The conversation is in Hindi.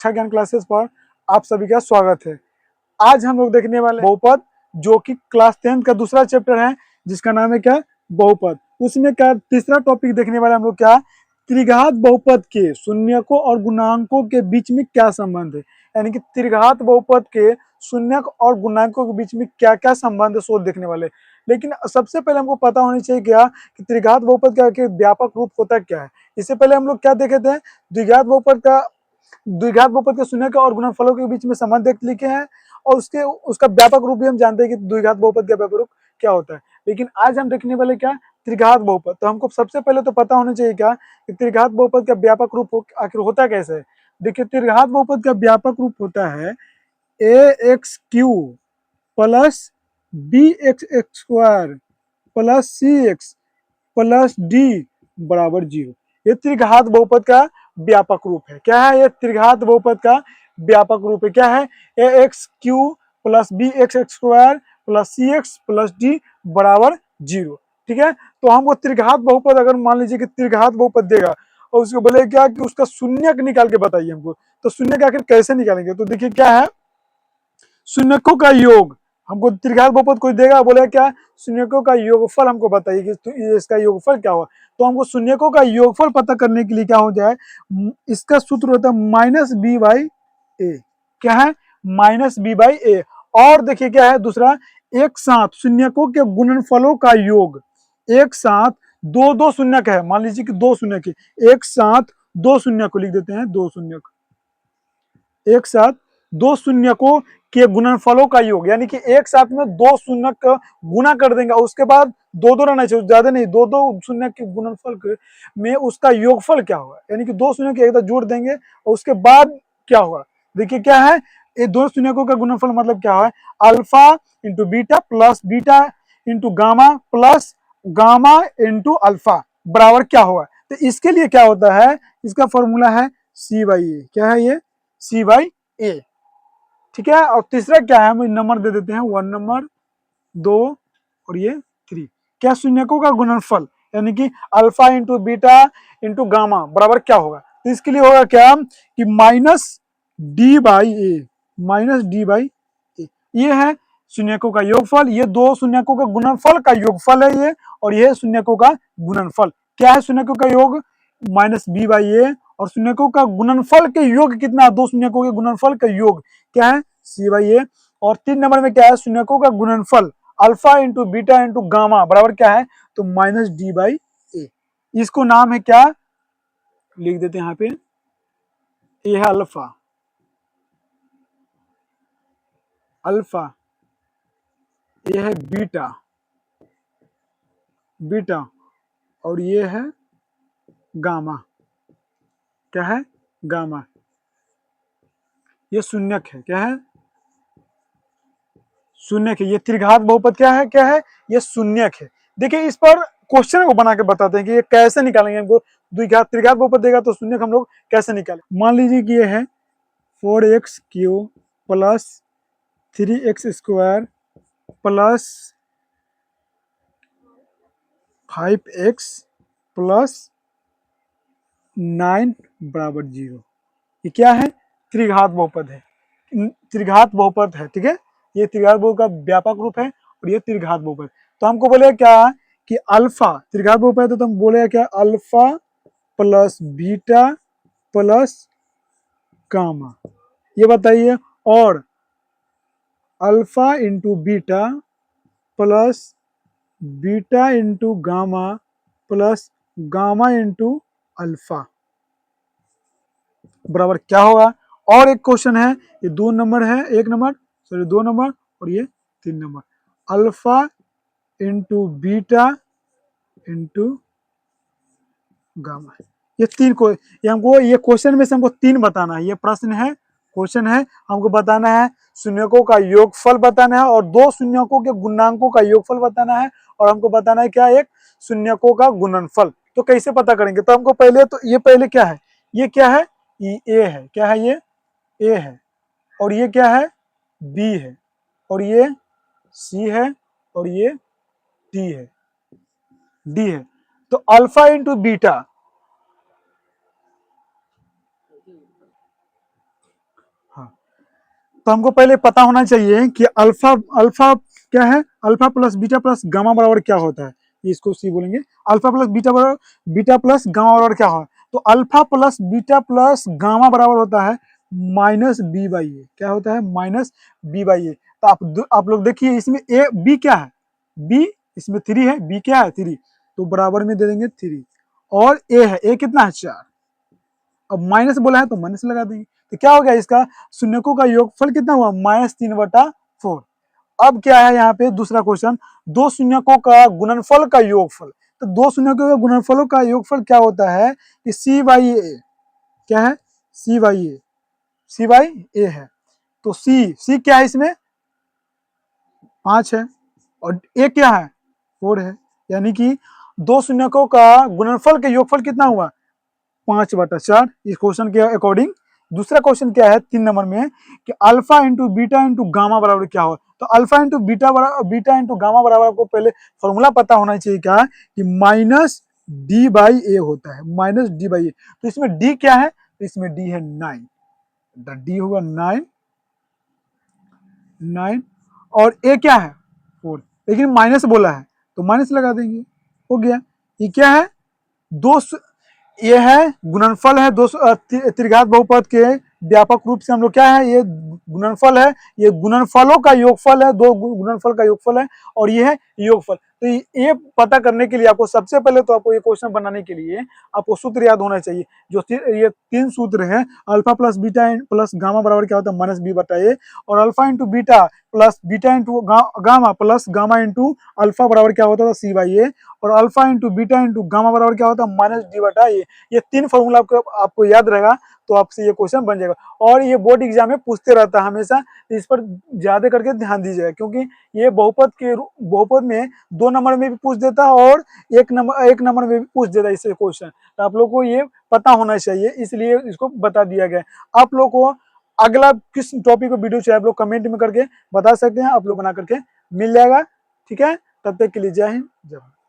शिक्षा ज्ञान क्लासेस पर आप सभी का स्वागत है। आज हम लोग देखने वाले बहुपद, जो कि क्लास 10 का दूसरा चैप्टर है, जिसका नाम है क्या, बहुपद। उसमें क्या तीसरा टॉपिक देखने वाले हम लोग क्या, त्रिघात बहुपद के शून्यकों और गुणांकों के बीच में क्या संबंध है। यानी कि त्रिघात बहुपद के शून्यक और गुणांकों के बीच में क्या क्या संबंध है, सो देखने वाले। लेकिन सबसे पहले हमको पता होनी चाहिए क्या कि त्रिघात बहुपद का के व्यापक रूप होता क्या है। इससे पहले हम लोग क्या देखे थे, द्विघात बहुपद के शून्यक और गुणनफलों के बीच में संबंध लिखे हैं, और उसका व्यापक रूप भी हम जानते हैं कि द्विघात बहुपद का व्यापक रूप क्या होता है। लेकिन आज हम देखने वाले क्या, त्रिघात बहुपद। तो हमको सबसे पहले तो पता होना चाहिए क्या कि त्रिघात बहुपद का व्यापक रूप आखिर होता कैसे है। देखिए, त्रिघात बहुपद का व्यापक रूप होता है A X cube plus B X square plus C X plus D बराबर 0। ये त्रिघात बहुपद का व्यापक रूप है। क्या है ये त्रिघात बहुपद का व्यापक रूप है? क्या है, A X cube plus B X square plus C X plus D बराबर 0। ठीक है, तो हमको त्रिघात बहुपद, अगर मान लीजिए कि त्रिघात बहुपद देगा और उसको बोले क्या कि उसका शून्यक निकाल के बताइए हमको, तो शून्यक आखिर कैसे निकालेंगे। तो देखिए क्या है, शून्यकों का योग। हमको त्रिघात बहुपद कोई देगा, बोले क्या शून्यकों का योगफल हमको बताइए कि तो इसका योगफल क्या हुआ। तो हमको शून्यकों का योगफल पता करने के लिए क्या हो जाए, इसका सूत्र होता है माइनस बी बाई ए। क्या है, माइनस बी बाई ए। और देखिए क्या है दूसरा, एक साथ शून्यकों के गुणनफलों का योग। एक साथ दो दो शून्यक है, मान लीजिए कि दो शून्यक है, एक साथ दो शून्यक को लिख देते हैं, दो शून्यक, एक साथ दो शून्यकों के गुणनफलों का योग। यानी कि एक साथ में दो शून्यक का गुणा कर देंगे, उसके बाद दो दो रहना चाहिए, ज्यादा नहीं, दो दो शून्यक के गुणनफल में उसका योगफल क्या होगा। यानी कि दो शून्यक एक साथ जोड़ देंगे और उसके बाद क्या होगा। देखिए क्या है, ये दो शून्यकों का गुणनफल मतलब क्या है, alpha into beta plus beta into gamma plus gamma into alpha बराबर क्या होगा। तो इसके लिए क्या होता है, इसका फॉर्मूला है सी बाई ए। क्या है ये, सी बाई ए। ठीक है, और तीसरा क्या है, हम नंबर दे देते हैं, 1 नंबर, 2 और ये 3। क्या, शून्यकों का गुणनफल, यानी कि alpha into beta into gamma बराबर क्या होगा। तो इसके लिए होगा क्या कि minus D by A, minus D by A. ये है शून्यकों का योगफल, ये दो शून्यकों का गुणनफल का योगफल है ये, और ये शून्यकों का गुणनफल। क्या है शून्यकों का योग, माइनस बी बाई ए, और शून्यकों का गुणनफल के योग कितना, दो शून्यकों के गुणनफल का योग क्या है, सी बाई ए। और 3 नंबर में क्या है, शून्यकों का गुणनफल alpha into beta into gamma बराबर क्या है, तो माइनस डी बाई ए। इसको नाम है क्या, लिख देते हैं यहाँ पे, ये है अल्फा, अल्फा, ये है बीटा, बीटा, और ये है गामा। क्या है, गामा। ये शून्यक है, क्या है, शून्यक है। ये त्रिघात बहुपद क्या है, ये शून्यक है। देखिए इस पर क्वेश्चन को बना के बताते हैं कि ये कैसे निकालेंगे। हमको द्विघात त्रिघात बहुपद देगा तो शून्यक हम लोग कैसे निकालें। मान लीजिए कि ये है 4x³ plus 3x square plus 5x plus 9 बराबर 0। ये क्या है, त्रिघात बहुपद है, त्रिघात बहुपद है। ठीक है, ये त्रिघात बहुपद का व्यापक रूप है, और ये त्रिघात बहुपद। तो हमको बोले क्या कि अल्फा, त्रिघात बहुपद है तो हम बोले क्या, alpha plus beta plus gamma. ये बताइए, और alpha into beta plus beta into gamma plus gamma into alpha बराबर क्या होगा। और एक क्वेश्चन है, ये 2 नंबर है, 1 नंबर, सॉरी 2 नंबर, और ये 3 number, alpha into beta into gamma. ये तीन को, ये हमको, ये क्वेश्चन में से हमको 3 बताना है। ये प्रश्न है, क्वेश्चन है, हमको बताना है शून्यकों का योगफल बताना है, और दो शून्यकों के गुणांकों का योगफल बताना है, और हमको बताना है क्या, एक शून्यकों का गुणनफल। तो कैसे पता करेंगे, तो हमको पहले, तो ये पहले क्या है, ये क्या है, ये ए है। क्या है, ये ए है, और ये क्या है, बी है, और ये सी है, और ये डी है, डी है। तो अल्फा इंटू बीटा, तो हमको पहले पता होना चाहिए कि अल्फा अल्फा क्या है, alpha plus beta plus gamma बराबर क्या होता है, इसको सी बोलेंगे। अल्फा प्लस बीटा बराबर बीटा प्लस गामा बराबर क्या होता है, तो alpha plus beta plus gamma बराबर होता है माइनस बी बाई ए। क्या होता है, माइनस बी बाई ए। तो आप लोग देखिए इसमें ए बी क्या है, बी इसमें 3 है, बी क्या है 3, तो बराबर में दे देंगे 3, और ए है, ए कितना है 4। अब माइनस बोला है तो माइनस लगा देंगे, तो क्या हो गया इसका शून्यकों का योगफल कितना हुआ, -3/4। अब क्या है यहाँ पे दूसरा क्वेश्चन, दो शून्यकों का गुणनफल का योगफल। तो दो शून्यकों का गुणनफलों का योगफल क्या होता है कि सी बाई ए। क्या है, सी बाई ए, सी बाई ए है। तो सी क्या है इसमें 5 है, और ए क्या है 4 है, यानी कि दो शून्यकों का गुणनफल के योगफल कितना हुआ 5/4 इस क्वेश्चन के अकॉर्डिंग। दूसरा क्वेश्चन क्या है 3 नंबर में कि alpha into beta into gamma बराबर क्या हो, तो alpha into beta into gamma बराबर आपको पहले फॉर्मूला पता होना चाहिए क्या कि माइनस डी बाई ए होता है, माइनस डी बाई ए। तो इसमें डी क्या है, तो इसमें डी है 9, डी होगा 9 और ए क्या है 4, लेकिन माइनस बोला है तो माइनस लगा देंगे, हो गया। ये क्या है दो, ये है गुणनफल है दो त्रिघात बहुपद के व्यापक रूप से हम लोग क्या है, ये गुणनफल है, ये गुणनफलों का योगफल है, दो गुणनफल का योगफल है, और ये है योगफल। तो ये पता करने के लिए आपको सबसे पहले तो आपको ये क्वेश्चन बनाने के लिए आपको सूत्र याद होना चाहिए, जो ये 3 सूत्र हैं, alpha plus beta plus gamma बराबर क्या होता है माइनस बी बटा ए, और alpha into beta plus beta into gamma plus gamma into alpha बराबर क्या होता था सी बाई ए, और alpha into beta into gamma बराबर क्या होता है माइनस डी बटा ए। ये 3 फॉर्मूला आपको याद रहेगा तो आपसे ये क्वेश्चन बन जाएगा, और ये बोर्ड एग्जाम में पूछते रहता है हमेशा, इस पर ज्यादा करके ध्यान दीजिएगा, क्योंकि ये बहुपद में 2 नंबर में भी पूछ देता है और 1 नंबर में भी पूछ देता है इससे क्वेश्चन। तो आप लोग को ये पता होना चाहिए, इसलिए इसको बता दिया गया। आप लोग को अगला किस टॉपिक पर वीडियो चाहिए आप लोग कमेंट में करके बता सकते हैं, आप लोग बना करके मिल जाएगा। ठीक है, तब तक के लिए जय हिंद जय भारत।